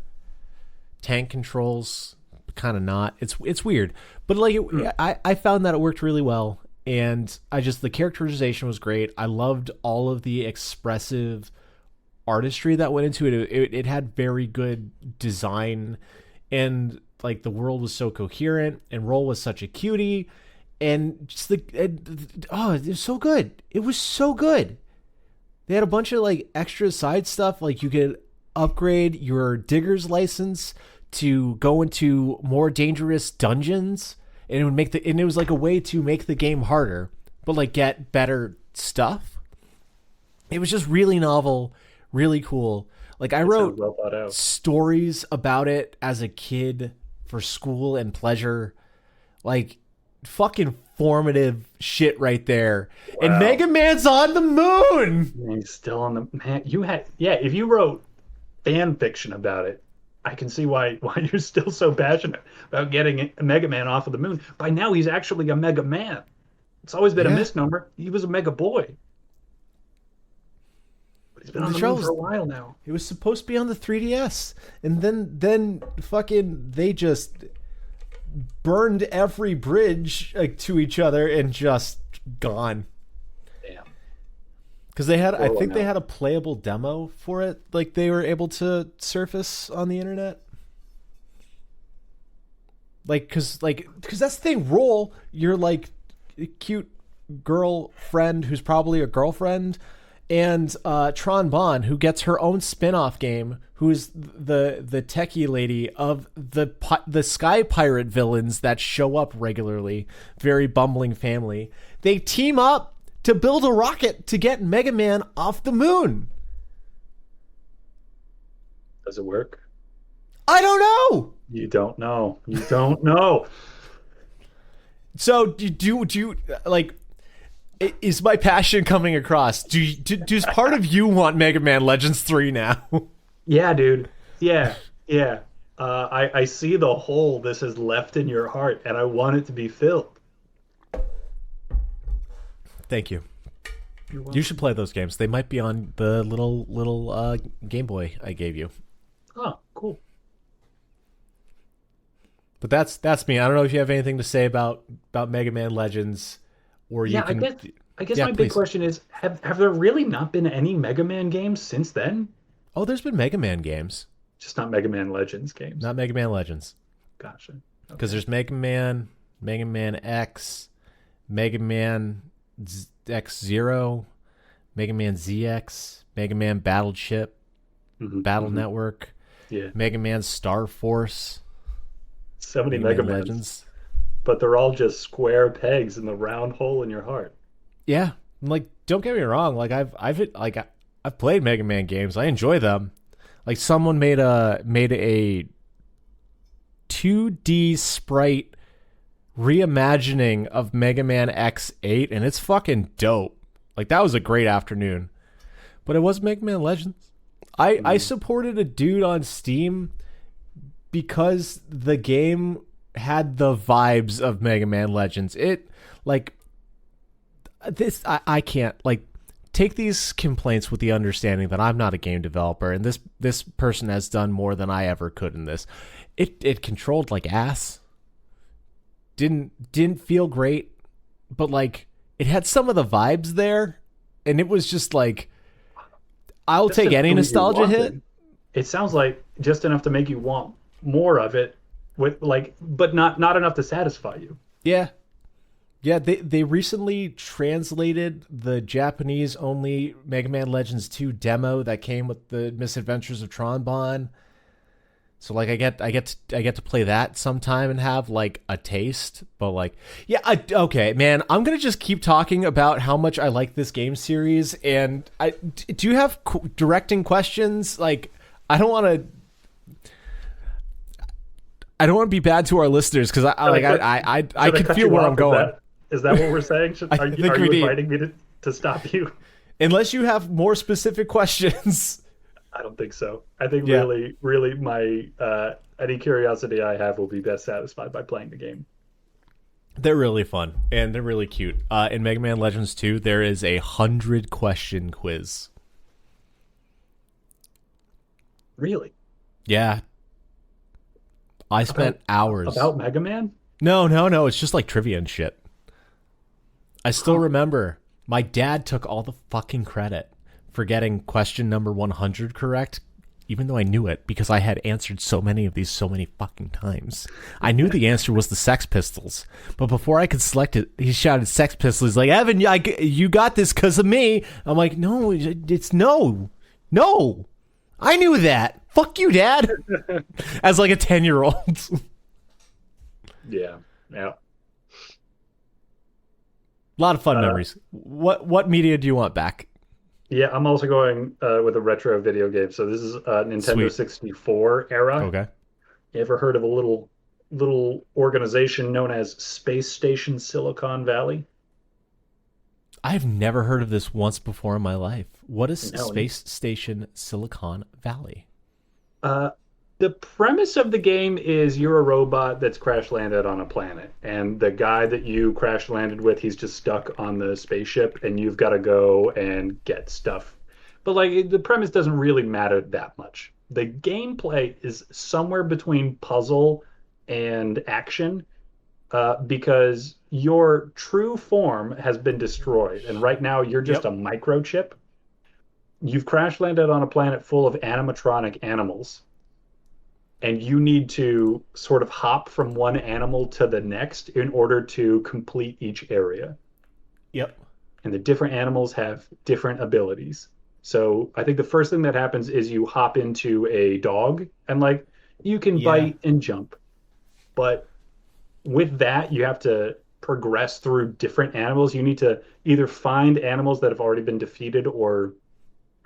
tank controls, kind of not. It's weird, but like I found that it worked really well, and the characterization was great. I loved all of the expressive artistry that went into it. It had very good design, and like the world was so coherent, and Roll was such a cutie. And just it was so good. It was so good. They had a bunch of like extra side stuff. Like you could upgrade your digger's license to go into more dangerous dungeons, and it would and it was like a way to make the game harder, but like get better stuff. It was just really novel, really cool. Like I wrote stories about it as a kid for school and pleasure. Like, fucking formative shit right there. Wow. And Mega Man's on the moon. He's still on the man. If you wrote fan fiction about it, I can see why you're still so passionate about getting a Mega Man off of the moon. By now he's actually a Mega Man. It's always been a misnomer. He was a Mega Boy. But he's been on the moon for a while now. It was supposed to be on the 3DS. And then fucking they just burned every bridge to each other and just gone. Damn. Because they had, I think they had a playable demo for it. Like they were able to surface on the internet. Because that's the thing. Roll, you're like a cute girlfriend who's probably a girlfriend, and Tron Bonne, who gets her own spin-off game, who's the techie lady of the Sky Pirate villains that show up regularly. Very bumbling family. They team up to build a rocket to get Mega Man off the moon. Does it work? I don't know. You don't know. You don't know. So do you like? Is my passion coming across? Does part of you want Mega Man Legends 3 now? Yeah, dude. Yeah, yeah. I see the hole this has left in your heart, and I want it to be filled. Thank you. You're You welcome. should play those games. They might be on the little Game Boy I gave you. Oh, cool. But that's me. I don't know if you have anything to say about Mega Man Legends, or you Yeah, I can. guess I guess Yeah, my big please. question is, have there really not been any Mega Man games since then? Oh, there's been Mega Man games, Just not Mega Man Legends games. not Mega Man Legends, Gotcha. because Okay. there's Mega Man, Mega Man X, Mega Man X Zero, Mega Man ZX, Mega Man Battleship, Battle Hmm. Network, Yeah. Mega Man Star Force, So many Mega Mega Man Mans, Legends. but they're all just square pegs in the round hole in your heart. Yeah, like don't get me wrong. I've played Mega Man games. I enjoy them. Like someone made a 2D sprite reimagining of Mega Man X8, and it's fucking dope. Like that was a great afternoon. But it was Mega Man Legends. I Mm. supported a dude on Steam because the game had the vibes of Mega Man Legends. It like this I can't like take these complaints with the understanding that I'm not a game developer and this person has done more than I ever could in this. It controlled like ass. Didn't feel great, but like it had some of the vibes there and it was just like I'll Just take enough any to leave you nostalgia hit. wanting. It sounds like just enough to make you want more of it, with like, but not enough to satisfy you. Yeah. Yeah, they recently translated the Japanese only Mega Man Legends 2 demo that came with the Misadventures of Tron Bon. So like I get to play that sometime and have like a taste, but like yeah, okay, man, I'm going to just keep talking about how much I like this game series and do you have directing questions? Like I don't want to be bad to our listeners cuz Should I cut? I Should I can cut feel you where I'm off? going. Is that what we're saying? I Are think we you need, inviting me to stop you? unless you have more specific questions. I don't think so. I think Yeah, really my any curiosity I have will be best satisfied by playing the game. they're really fun and they're really cute. In Mega Man Legends 2, there is 100 question quiz. Really? Yeah, I spent About hours. Mega Man? No. It's just like trivia and shit. I still Huh. remember my dad took all the fucking credit for getting question number 100 correct, even though I knew it because I had answered so many of these so many fucking times. I knew the answer was the Sex Pistols, but before I could select it, he shouted Sex Pistols. He's like, Evan, you got this because of me. I'm like, no, it's no. No. I knew that. Fuck you, Dad. As like a 10-year-old. Yeah. Yeah. A lot of fun Uh, memories. What media do you want back? yeah, I'm also going with a retro video game. So this is Nintendo Sweet. 64 era. Okay. You ever heard of a little organization known as Space Station Silicon Valley? I've never heard of this once before in my life. What is No. Space Station Silicon Valley? Uh, the premise of the game is you're a robot that's crash landed on a planet, and the guy that you crash landed with, he's just stuck on the spaceship, and you've got to go and get stuff. But like the premise doesn't really matter that much. The gameplay is somewhere between puzzle and action, because your true form has been destroyed, and right now you're just Yep. a microchip. You've crash landed on a planet full of animatronic animals, and you need to sort of hop from one animal to the next in order to complete each area. Yep. And the different animals have different abilities. So I think the first thing that happens is you hop into a dog, and like you can Yeah. bite and jump. But with that, you have to progress through different animals. You need to either find animals that have already been defeated or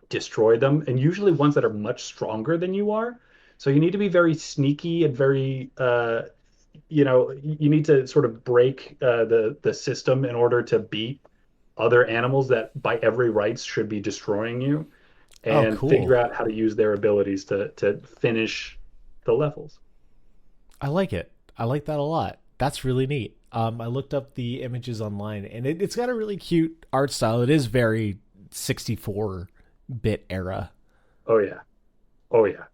destroy them, and usually ones that are much stronger than you are. So you need to be very sneaky and very, you need to sort of break the system in order to beat other animals that by every rights should be destroying you Oh, and figure cool. out how to use their abilities to finish the levels. I like it. I like that a lot. That's really neat. I looked up the images online, and it's got a really cute art style. It is very 64-bit era. Oh yeah. Oh yeah.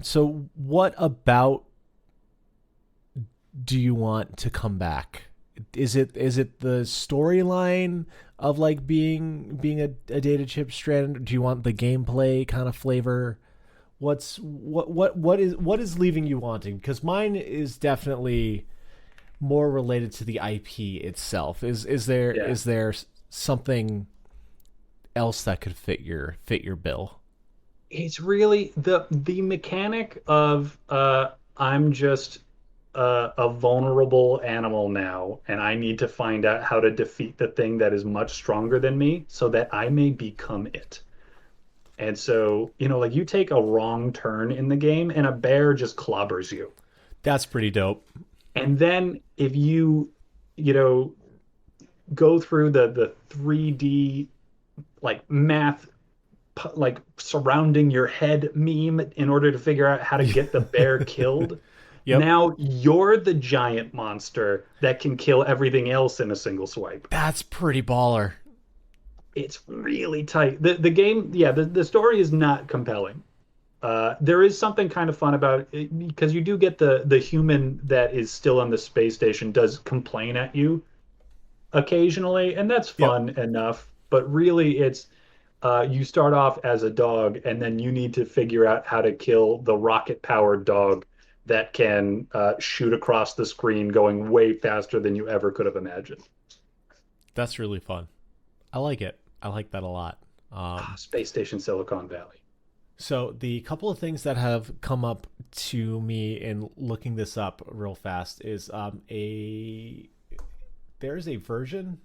So what about do you want to come back? Is it the storyline of like being a data chip strand? Do you want the gameplay kind of flavor? What is leaving you wanting? Because mine is definitely more related to the IP itself. Is there Yeah. is there something else that could fit your bill? It's really the mechanic of I'm just a vulnerable animal now, and I need to find out how to defeat the thing that is much stronger than me so that I may become it. And so, like you take a wrong turn in the game and a bear just clobbers you. That's pretty dope. And then if you know, go through the 3D like math like surrounding your head meme in order to figure out how to get the bear killed. Yep. Now you're the giant monster that can kill everything else in a single swipe. That's pretty baller. It's really tight. The game, yeah, the story is not compelling. There is something kind of fun about it because you do get the human that is still on the space station does complain at you occasionally, and that's Yep. fun enough. But really, it's you start off as a dog, and then you need to figure out how to kill the rocket-powered dog that can shoot across the screen, going way faster than you ever could have imagined. That's really fun. I like it. I like that a lot. Space Station Silicon Valley. So the couple of things that have come up to me in looking this up real fast is a there is a version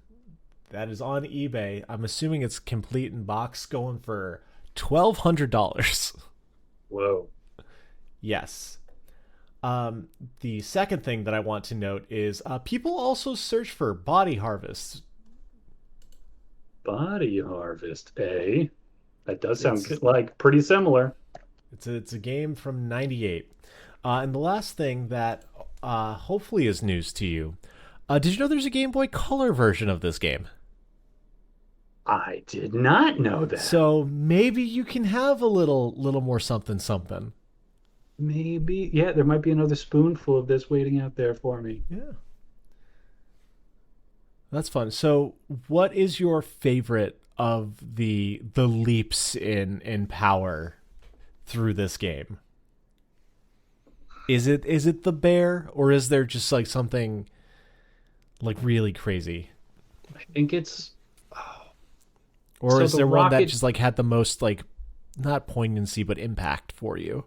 that is on eBay. I'm assuming it's complete in box, going for $1,200. Whoa. Yes. The second thing that I want to note is people also search for body harvests. Body Harvest, eh? That does sound It's like pretty similar. it's a game from '98. And the last thing that hopefully is news to you. Did you know there's a Game Boy Color version of this game? I did not know that. So maybe you can have a little more something something. Maybe, yeah, there might be another spoonful of this waiting out there for me. Yeah, that's fun. So, what is your favorite of the leaps in power through this game? Is it the bear, or is there just like something like really crazy? I think it's Or so is the there one that rocket just like had the most like not poignancy but impact for you?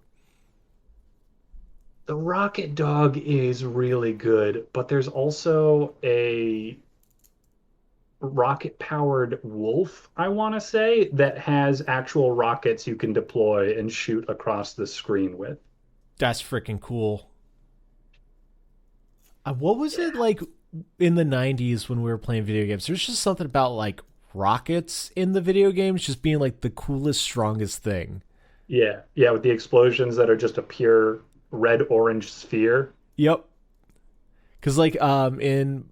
the rocket dog is really good, but there's also a rocket powered wolf, I want to say, that has actual rockets you can deploy and shoot across the screen with. That's freaking cool. What was it Yeah. like in the '90s when we were playing video games? There's just something about like rockets in the video games just being like the coolest, strongest thing. Yeah, yeah, with the explosions that are just a pure red orange sphere. Yep. Because like in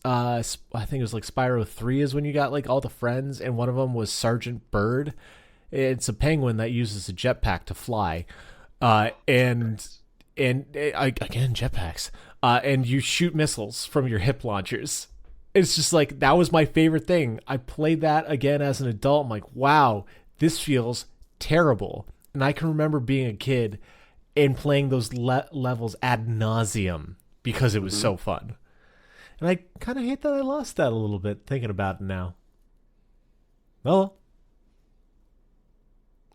I think it was like Spyro 3 is when you got like all the friends, and one of them was Sergeant Bird. It's a penguin that uses a jetpack to fly, and again jetpacks. And you shoot missiles from your hip launchers. It's just like that was my favorite thing. I played that again as an adult. I'm like, wow, this feels terrible. And I can remember being a kid and playing those levels ad nauseum because it was Mhm. so fun. And I kind of hate that I lost that a little bit thinking about it now. Well,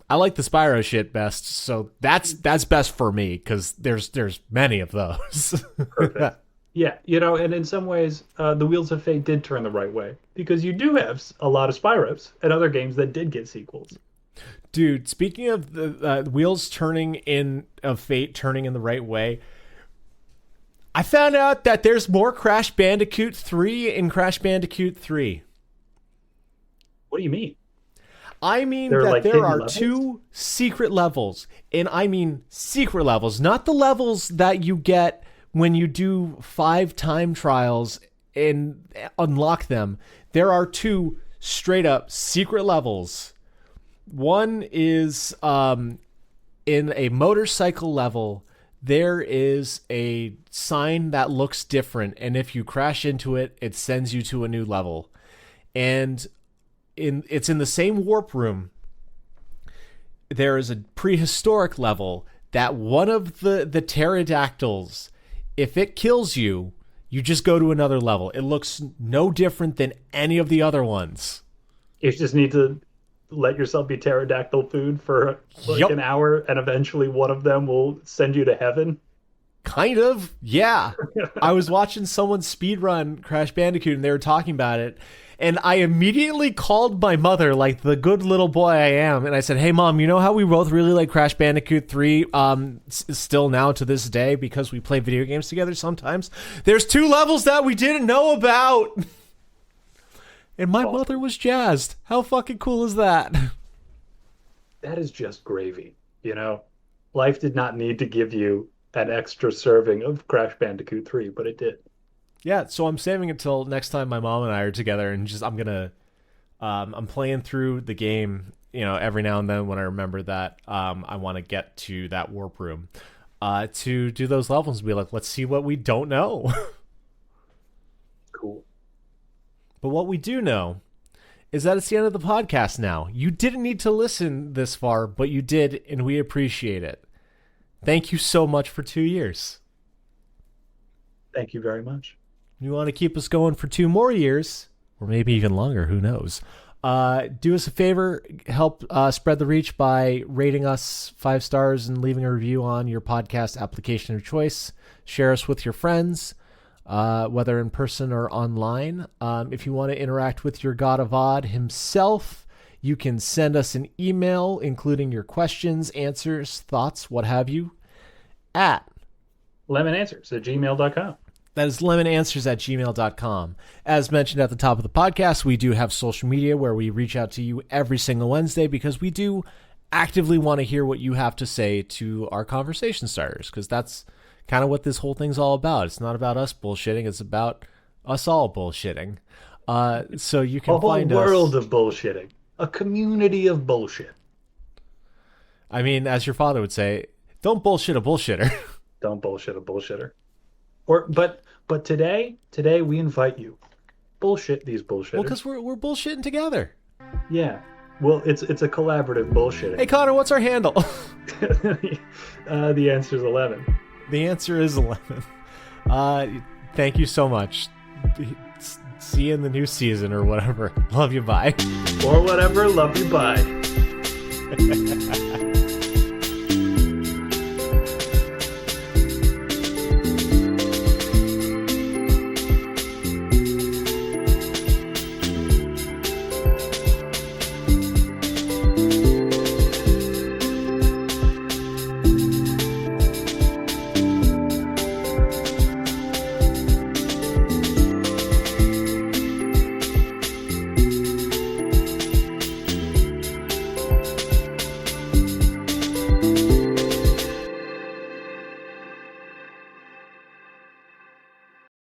I like the Spyro shit best, so that's best for me because there's many of those. Perfect. Yeah, and in some ways, the Wheels of Fate did turn the right way because you do have a lot of Spyros and other games that did get sequels. Dude, speaking of the wheels turning in of fate turning in the right way, I found out that there's more Crash Bandicoot 3 in Crash Bandicoot 3. What do you mean? I mean There are that like there hidden are levels? two secret levels, and I mean secret levels, not the levels that you get when you do 5 time trials and unlock them. There are two straight up secret levels. One is in a motorcycle level. There is a sign that looks different, and if you crash into it, it sends you to a new level. And it's in the same warp room. There is a prehistoric level that one of the pterodactyls, if it kills you, you just go to another level. It looks no different than any of the other ones. You just need to let yourself be pterodactyl food for like Yup. an hour, and eventually one of them will send you to heaven. Kind of, yeah. I was watching someone speedrun Crash Bandicoot and they were talking about it. And I immediately called my mother, like the good little boy I am. And I said, hey, Mom, you know how we both really like Crash Bandicoot 3 still now to this day because we play video games together sometimes? There's 2 levels that we didn't know about. And my mother was jazzed. How fucking cool is that? That is just gravy, you know? Life did not need to give you an extra serving of Crash Bandicoot 3, but it did. Yeah, so I'm saving it till next time my mom and I are together, and just I'm playing through the game, every now and then when I remember that I want to get to that warp room to do those levels and be like, let's see what we don't know. Cool. But what we do know is that it's the end of the podcast now. You didn't need to listen this far, but you did, and we appreciate it. Thank you so much for 2 years. Thank you very much. You want to keep us going for 2 more years, or maybe even longer, who knows? Do us a favor, help spread the reach by rating us 5 stars and leaving a review on your podcast application of choice. Share us with your friends, whether in person or online. If you want to interact with your God of Odd himself, you can send us an email, including your questions, answers, thoughts, what have you, at lemonanswers@gmail.com. That is lemonanswers@gmail.com. As mentioned at the top of the podcast, we do have social media where we reach out to you every single Wednesday because we do actively want to hear what you have to say to our conversation starters, because that's kind of what this whole thing's all about. It's not about us bullshitting. It's about us all bullshitting. So you can find us... A whole world of bullshitting. A community of bullshit. I mean, as your father would say, don't bullshit a bullshitter. Don't bullshit a bullshitter. But today we invite you. Bullshit these bullshitters. Well, because we're bullshitting together. Yeah. Well, it's a collaborative bullshitting. Hey, Connor, what's our handle? The answer is 11. The answer is 11. Thank you so much. See you in the new season or whatever. Love you, bye. Or whatever, love you, bye.